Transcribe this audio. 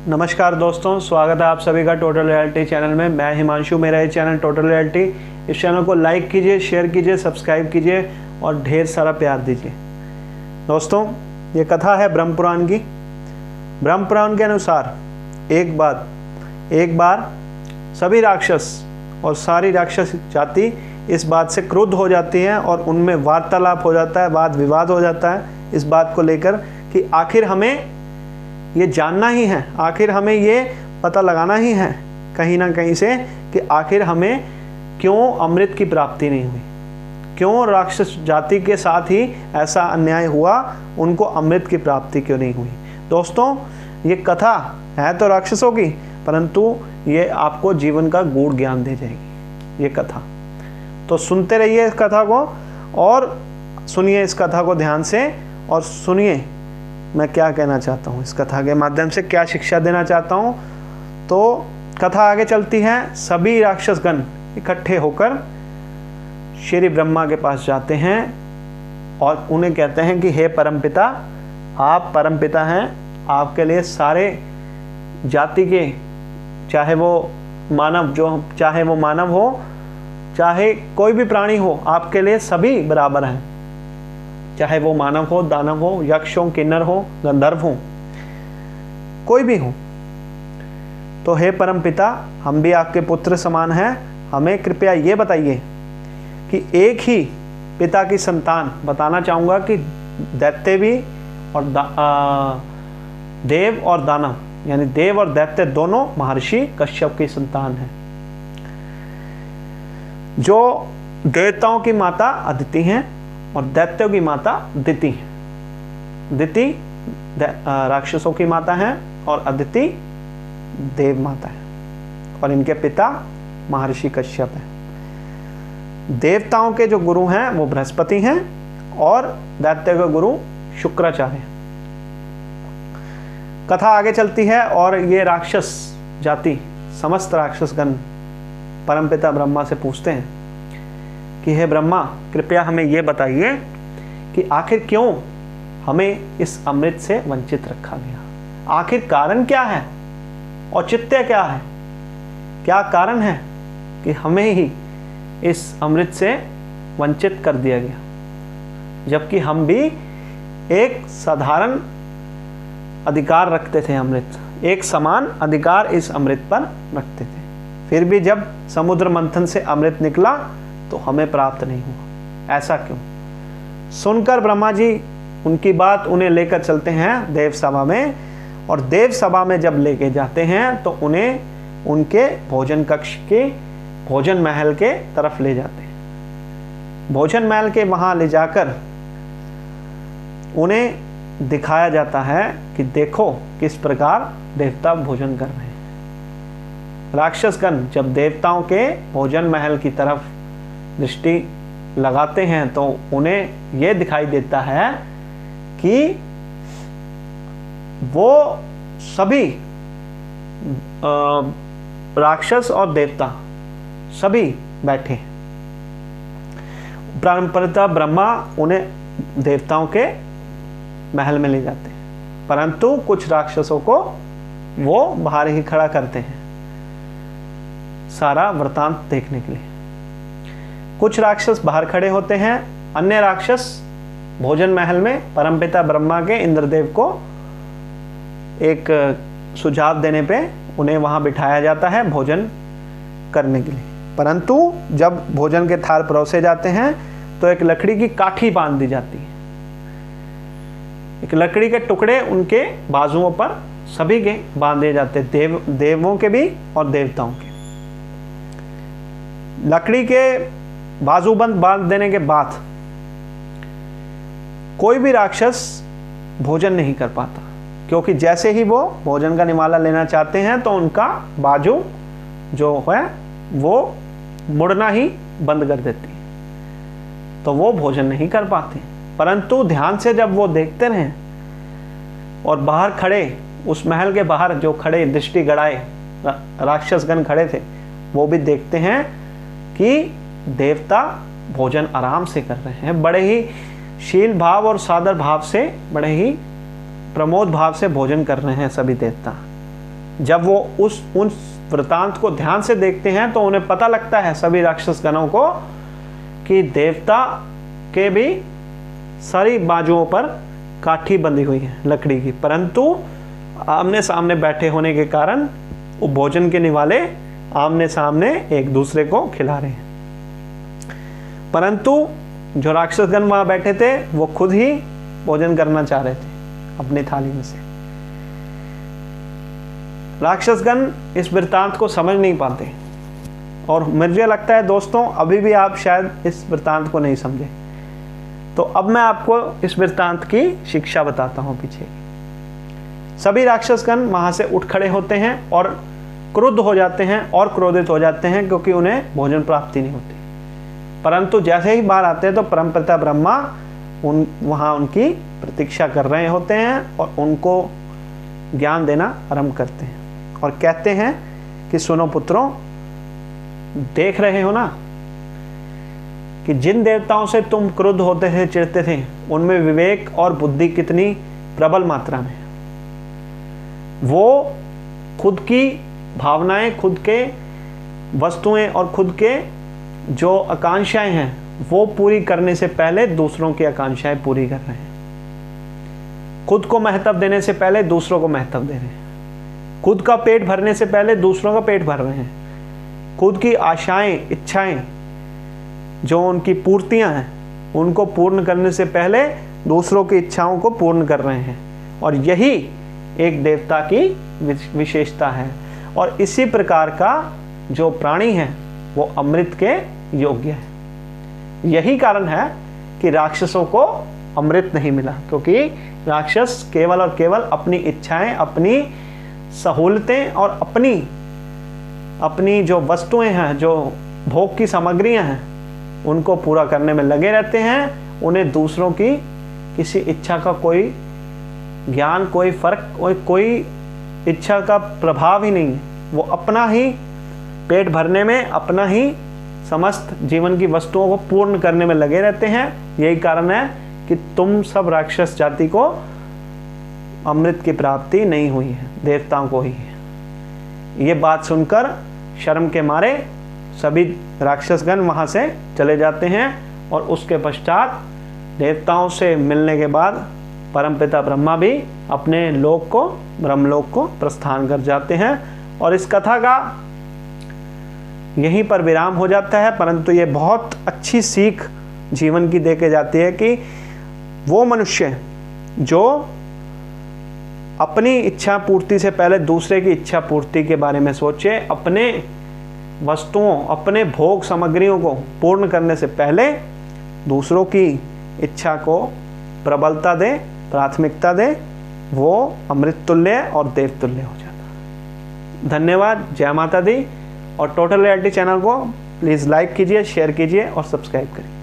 नमस्कार दोस्तों, स्वागत है आप सभी का टोटल रियलिटी चैनल में। मैं हिमांशु, मेरा ये चैनल टोटल रियलिटी। इस चैनल को लाइक कीजिए, शेयर कीजिए, सब्सक्राइब कीजिए और ढेर सारा प्यार दीजिए। दोस्तों, ये कथा है ब्रह्म पुराण की। ब्रह्म पुराण के अनुसार एक बार सभी राक्षस और सारी राक्षस जाति इस बात से क्रुद्ध हो जाती है और उनमें वार्तालाप हो जाता है, वाद विवाद हो जाता है इस बात को लेकर कि आखिर हमें ये जानना ही है, आखिर हमें ये पता लगाना ही है कहीं ना कहीं से कि आखिर हमें क्यों अमृत की प्राप्ति नहीं हुई, क्यों राक्षस जाति के साथ ही ऐसा अन्याय हुआ, उनको अमृत की प्राप्ति क्यों नहीं हुई। दोस्तों, ये कथा है तो राक्षसों की, परंतु ये आपको जीवन का गूढ़ ज्ञान दे जाएगी ये कथा। तो सुनते रहिए इस कथा को और सुनिए इस कथा को ध्यान से और सुनिए मैं क्या कहना चाहता हूँ, इस कथा के माध्यम से क्या शिक्षा देना चाहता हूँ। तो कथा आगे चलती है। सभी राक्षसगण इकट्ठे होकर श्री ब्रह्मा के पास जाते हैं और उन्हें कहते हैं कि हे परमपिता, आप परमपिता हैं, आपके लिए सारे जाति के, चाहे वो मानव हो, चाहे कोई भी प्राणी हो, आपके लिए सभी बराबर हैं, चाहे वो मानव हो, दानव हो, यक्ष हो, किन्नर हो, गंधर्व हो, कोई भी हो। तो हे परमपिता, हम भी आपके पुत्र समान हैं, हमें कृपया ये बताइए कि एक ही पिता की संतान, बताना चाहूँगा कि दैत्य भी और देव और दानव, यानी देव और दैत्य दोनों महर्षि कश्यप की संतान हैं। जो देवताओं की माता अदिति हैं और दैत्यों की माता दिति है। दिति राक्षसों की माता है और अदिति देव माता है और इनके पिता महर्षि कश्यप हैं। देवताओं के जो गुरु हैं वो बृहस्पति हैं और दैत्य के गुरु शुक्राचार्य हैं। कथा आगे चलती है और ये राक्षस जाति, समस्त राक्षसगण परमपिता ब्रह्मा से पूछते हैं कि हे ब्रह्मा, कृपया हमें ये बताइए कि आखिर क्यों हमें इस अमृत से वंचित रखा गया, आखिर कारण क्या है, औचित्य क्या है, क्या कारण है कि हमें ही इस अमृत से वंचित कर दिया गया, जबकि हम भी एक साधारण अधिकार रखते थे, अमृत, एक समान अधिकार इस अमृत पर रखते थे। फिर भी जब समुद्र मंथन से अमृत निकला तो हमें प्राप्त नहीं हुआ, ऐसा क्यों? सुनकर ब्रह्मा जी उनकी बात उन्हें लेकर चलते हैं देव सभा में, और देव सभा में जब लेके जाते हैं तो उन्हें उनके भोजन कक्ष के, भोजन महल के तरफ ले जाते हैं। भोजन महल के वहां ले जाकर उन्हें दिखाया जाता है कि देखो किस प्रकार देवता भोजन कर रहे हैं। राक्षसगण जब देवताओं के भोजन महल की तरफ दृष्टि लगाते हैं तो उन्हें यह दिखाई देता है कि वो सभी राक्षस और देवता सभी बैठे हैं। परमपिता ब्रह्मा उन्हें देवताओं के महल में ले जाते हैं, परंतु कुछ राक्षसों को वो बाहर ही खड़ा करते हैं सारा वृतांत देखने के लिए। कुछ राक्षस बाहर खड़े होते हैं, अन्य राक्षस भोजन महल में परमपिता ब्रह्मा के इंद्रदेव को एक सुझाव देने पे उन्हें वहां बिठाया जाता है भोजन करने के लिए। परंतु जब भोजन के थाल परोसे जाते हैं तो एक लकड़ी की काठी बांध दी जाती है, एक लकड़ी के टुकड़े उनके बाजुओं पर सभी के बांधे जाते, देवों के भी और देवताओं के। लकड़ी के बाजूबंद बांध देने के बाद कोई भी राक्षस भोजन नहीं कर पाता, क्योंकि जैसे ही वो भोजन का निवाला लेना चाहते हैं तो उनका बाजू जो है वो मुड़ना ही बंद कर देती है, तो वो भोजन नहीं कर पाते। परंतु ध्यान से जब वो देखते रहे और बाहर खड़े, उस महल के बाहर जो खड़े दृष्टि गड़ाए राक्षसगण खड़े थे, वो भी देखते हैं कि देवता भोजन आराम से कर रहे हैं, बड़े ही शील भाव और सादर भाव से, बड़े ही प्रमोद भाव से भोजन कर रहे हैं सभी देवता। जब वो उन वृतांत को ध्यान से देखते हैं तो उन्हें पता लगता है सभी राक्षस गणों को कि देवता के भी सारी बाजुओं पर काठी बंधी हुई है लकड़ी की, परंतु आमने सामने बैठे होने के कारण वो भोजन के निवाले आमने सामने एक दूसरे को खिला रहे हैं। परंतु जो राक्षसगण वहां बैठे थे वो खुद ही भोजन करना चाह रहे थे अपनी थाली में से। राक्षसगण इस वृत्तांत को समझ नहीं पाते और मुझे लगता है दोस्तों अभी भी आप शायद इस वृत्तांत को नहीं समझे। तो अब मैं आपको इस वृत्तांत की शिक्षा बताता हूं पीछे। सभी राक्षसगण वहां से उठ खड़े होते हैं और क्रुद्ध हो जाते हैं और क्रोधित हो जाते हैं क्योंकि उन्हें भोजन प्राप्ति नहीं होती। परंतु जैसे ही बाहर आते हैं तो परमपिता ब्रह्मा वहां उनकी प्रतीक्षा कर रहे होते हैं और उनको ज्ञान देना आरंभ करते हैं और कहते हैं कि सुनो पुत्रों, देख रहे हो ना कि जिन देवताओं से तुम क्रुद्ध होते थे, चिढ़ते थे, उनमें विवेक और बुद्धि कितनी प्रबल मात्रा में है। वो खुद की भावनाएं, खुद के वस्तुएं और खुद के जो आकांक्षाएं हैं वो पूरी करने से पहले दूसरों की आकांक्षाएं पूरी कर रहे हैं। खुद को महत्व देने से पहले दूसरों को महत्व दे रहे हैं। खुद का पेट भरने से पहले दूसरों का पेट भर रहे हैं। खुद की आशाएं, इच्छाएं जो उनकी पूर्तियां हैं उनको पूर्ण करने से पहले दूसरों की इच्छाओं को पूर्ण कर रहे हैं। और यही एक देवता की विशेषता है। और इसी प्रकार का जो प्राणी है वो अमृत के योग्य है। यही कारण है कि राक्षसों को अमृत नहीं मिला, क्योंकि राक्षस केवल और केवल अपनी इच्छाएं, अपनी सहूलतें और अपनी जो वस्तुएं हैं, जो भोग की सामग्रियां हैं, उनको पूरा करने में लगे रहते हैं। उन्हें दूसरों की किसी इच्छा का कोई ज्ञान, कोई फर्क, कोई इच्छा का प्रभाव ही नहीं है। वो अपना ही पेट भरने में, अपना ही समस्त जीवन की वस्तुओं को पूर्ण करने में लगे रहते हैं। यही कारण है कि तुम सब राक्षस जाति को अमृत की प्राप्ति नहीं हुई है, देवताओं को ही है। ये बात सुनकर शर्म के मारे सभी राक्षसगण वहां से चले जाते हैं और उसके पश्चात देवताओं से मिलने के बाद परमपिता ब्रह्मा भी अपने लोक को, ब्रह्मलोक को प्रस्थान कर जाते हैं। और इस कथा का यहीं पर विराम हो जाता है। परंतु ये बहुत अच्छी सीख जीवन की दे के जाती है कि वो मनुष्य जो अपनी इच्छा पूर्ति से पहले दूसरे की इच्छा पूर्ति के बारे में सोचे, अपने वस्तुओं, अपने भोग सामग्रियों को पूर्ण करने से पहले दूसरों की इच्छा को प्रबलता दे, प्राथमिकता दे, वो अमृत तुल्य और देव तुल्य हो जाता है। धन्यवाद। जय माता दी। और टोटल रियलिटी चैनल को प्लीज़ लाइक कीजिए, शेयर कीजिए और सब्सक्राइब करिए।